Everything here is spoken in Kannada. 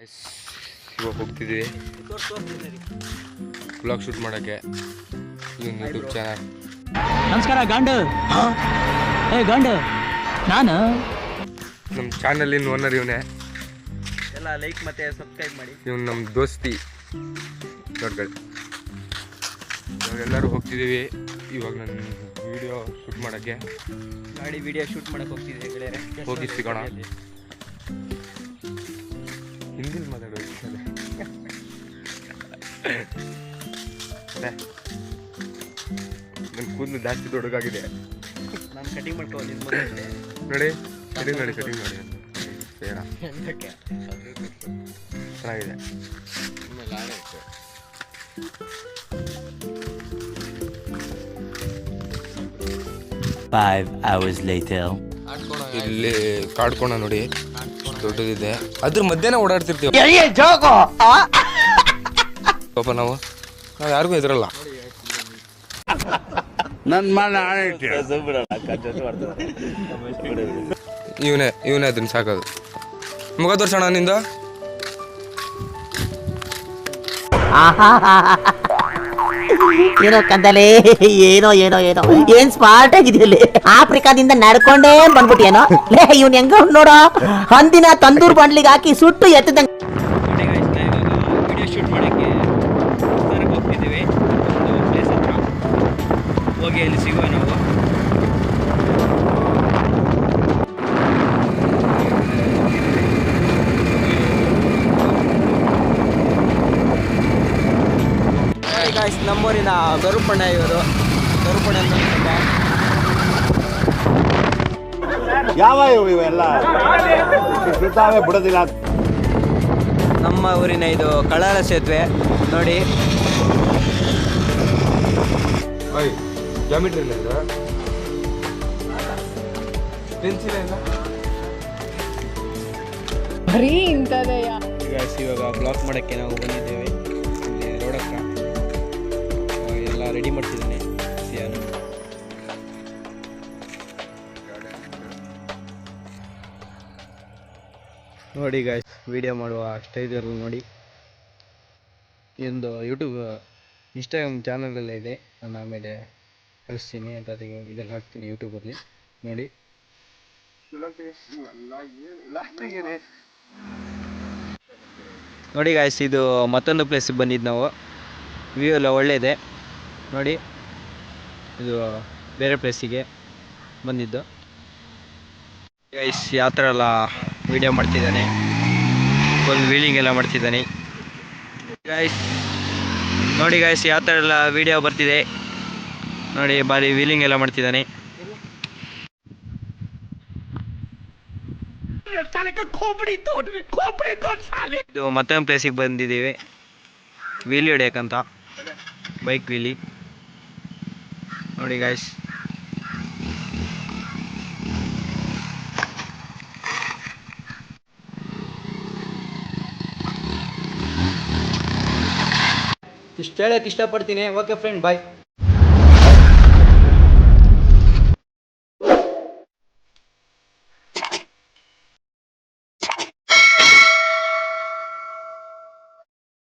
ಇವಾಗ ಹೋಗ್ತಿದ್ದೀವಿ ಬ್ಲಾಗ್ ಶೂಟ್ ಮಾಡೋಕ್ಕೆ ಯೂಟ್ಯೂಬ್ ಚಾನಲ್. ನಮಸ್ಕಾರ ಗಂಡು. ಗಂಡು ನಾನು ನಮ್ಮ ಚಾನಲಿನ ಓನರ್ ಇವನೇ. ಎಲ್ಲ ಲೈಕ್ ಮತ್ತು ಸಬ್ಸ್ಕ್ರೈಬ್ ಮಾಡಿ. ಇವನು ನಮ್ಮ ದೋಸ್ತಿ ದೊಡ್ಡ. ನಾವೆಲ್ಲರೂ ಹೋಗ್ತಿದ್ದೀವಿ ಇವಾಗ ನನ್ನ ವಿಡಿಯೋ ಶೂಟ್ ಮಾಡೋಕ್ಕೆ. ಗಾಡಿ ವಿಡಿಯೋ ಶೂಟ್ ಮಾಡೋಕ್ಕೆ ಹೋಗ್ತಿದ್ದೀವಿ ಗೆಳೆಯರೆ. ಹೋಗಿ ಸಿಗೋಣ. ಹಿಂದಿಲ್ ಮಾತಾಡೋದು ನನ್ನ ಕೂದಲು ಜಾಸ್ತಿ ದೊಡ್ಡಗಾಗಿದೆ. ನಾನು ಕಟಿಂಗ್ ಮಾಡ್ಕೊಳ್ಳಿ ನೋಡಿ ಕಟಿಂಗ್ ಮಾಡಿ ಬೇಡ ಚೆನ್ನಾಗಿದೆ. 5 hours later. ಇಲ್ಲಿ ಕಾಡ್ಕೋಣ ನೋಡಿ ದೊಡ್ಡದಿದೆ. ಅದ್ರ ಮಧ್ಯಾಹ್ನ ಓಡಾಡ್ತಿರ್ತೀವಿ ಪಾಪ ನಾವು ಯಾರಿಗೂ ಹೆದರಲ್ಲ. ಇವನೇ ಅದನ್ನ ಸಾಕೋದು. ಮುಖ ತೋರ್ಸೋಣ ನಿಂದು. ಏನೋ ಕಂದಲೆ ಏನೋ ಏನೋ ಏನೋ ಏನ್ ಸ್ಮಾರ್ಟ್ ಆಗಿದೆಯಲ್ಲಿ. ಆಫ್ರಿಕಾದಿಂದ ನಡ್ಕೊಂಡೇ ಬಂದ್ಬಿಟ್ಟೇನೋ. ಇವ್ನ ಹೆಂಗ ನೋಡೋ, ಹಂದಿನ ತಂದೂರ್ ಬಂಡ್ಲಿಗೆ ಹಾಕಿ ಸುಟ್ಟು ಎತ್ತದಂಗ. ವಿಡಿಯೋ ಶೂಟ್ ಮಾಡೋಕ್ಕೆ ಹೋಗ್ತಿದ್ದೀವಿ ಒಂದು ಪ್ಲೇಸ್ ಹತ್ರ. ಹೋಗಿ ಅಲ್ಲಿ ಸಿಗುವ ನಾವು. ನಮ್ಮೂರಿನ ಗರುಪಣ್ಣ ಇವರು. ಗರುಪಣ್ಣ ಯಾವ ಇವೆಲ್ಲ ಬಿಡೋದಿಲ್ಲ. ನಮ್ಮ ಊರಿನ ಇದು ಕಳ್ಳಾಳ ಸೇತುವೆ ನೋಡಿ. ಜಾಮಿಟ್ರಿ ಪೆನ್ಸಿಲ್ ಇಲ್ಲ ಬರೀ ಇಂಥದೆಯ. ಇವಾಗ ಬ್ಲಾಕ್ ಮಾಡೋಕ್ಕೆ ನಾವು ಬಂದಿದ್ದೇವೆ. ಇಲ್ಲಿ ರೋಡ್ ಹತ್ರ ಎಲ್ಲ ರೆಡಿ ಮಾಡ್ತಿದ್ದಾನೆ ಸಿಯಾನು. ನೋಡಿ ಗಾಯ್ಸ್, ವಿಡಿಯೋ ಮಾಡುವ ಸ್ಟೈಲ್ ನೋಡಿ. ಒಂದು ಯೂಟ್ಯೂಬ್ ಇನ್ಸ್ಟಾಗ್ರಾಮ್ ಚಾನಲೆಲ್ಲ ಇದೆ. ನಾನು ಆಮೇಲೆ ಕಳಿಸ್ತೀನಿ ಅಂತ ಇದೆಲ್ಲ ಹಾಕ್ತೀನಿ ಯೂಟ್ಯೂಬಲ್ಲಿ ನೋಡಿ. ನೋಡಿ ಗಾಯ್ಸ್, ಇದು ಮತ್ತೊಂದು ಪ್ಲೇಸಿಗೆ ಬಂದಿದ್ದು ನಾವು. ವ್ಯೂ ಎಲ್ಲ ಒಳ್ಳೆಯದೆ ನೋಡಿ. ಇದು ಬೇರೆ ಪ್ಲೇಸಿಗೆ ಬಂದಿದ್ದು. ಗೈಸ್ ಯಾವ ಥರ ಎಲ್ಲ ವೀಡಿಯೋ ಮಾಡ್ತಿದ್ದಾನೆ, ಫುಲ್ ವೀಲಿಂಗ್ ಎಲ್ಲ ಮಾಡ್ತಿದ್ದಾನೆ ಗೈಸ್. ನೋಡಿ ಗೈಸ್ ಯಾವ ಥರ ಎಲ್ಲ ವೀಡಿಯೋ ಬರ್ತಿದೆ ನೋಡಿ. ಬಾರಿ ವೀಲಿಂಗ್ ಎಲ್ಲ ಮಾಡ್ತಿದ್ದಾನೆ. ಇದು ಮತ್ತೊಂದು ಪ್ಲೇಸಿಗೆ ಬಂದಿದ್ದೀವಿ ವೀಲಿ ಹೊಡ್ಯೋಕ್ಕಂತ, ಬೈಕ್ ವೀಲಿ ನೋಡಿ ಗಾಯ್ಸ್. ಇಷ್ಟು ಹೇಳೋಕ್ಕೆ ಇಷ್ಟಪಡ್ತೀನಿ. ಓಕೆ ಫ್ರೆಂಡ್, ಬಾಯ್.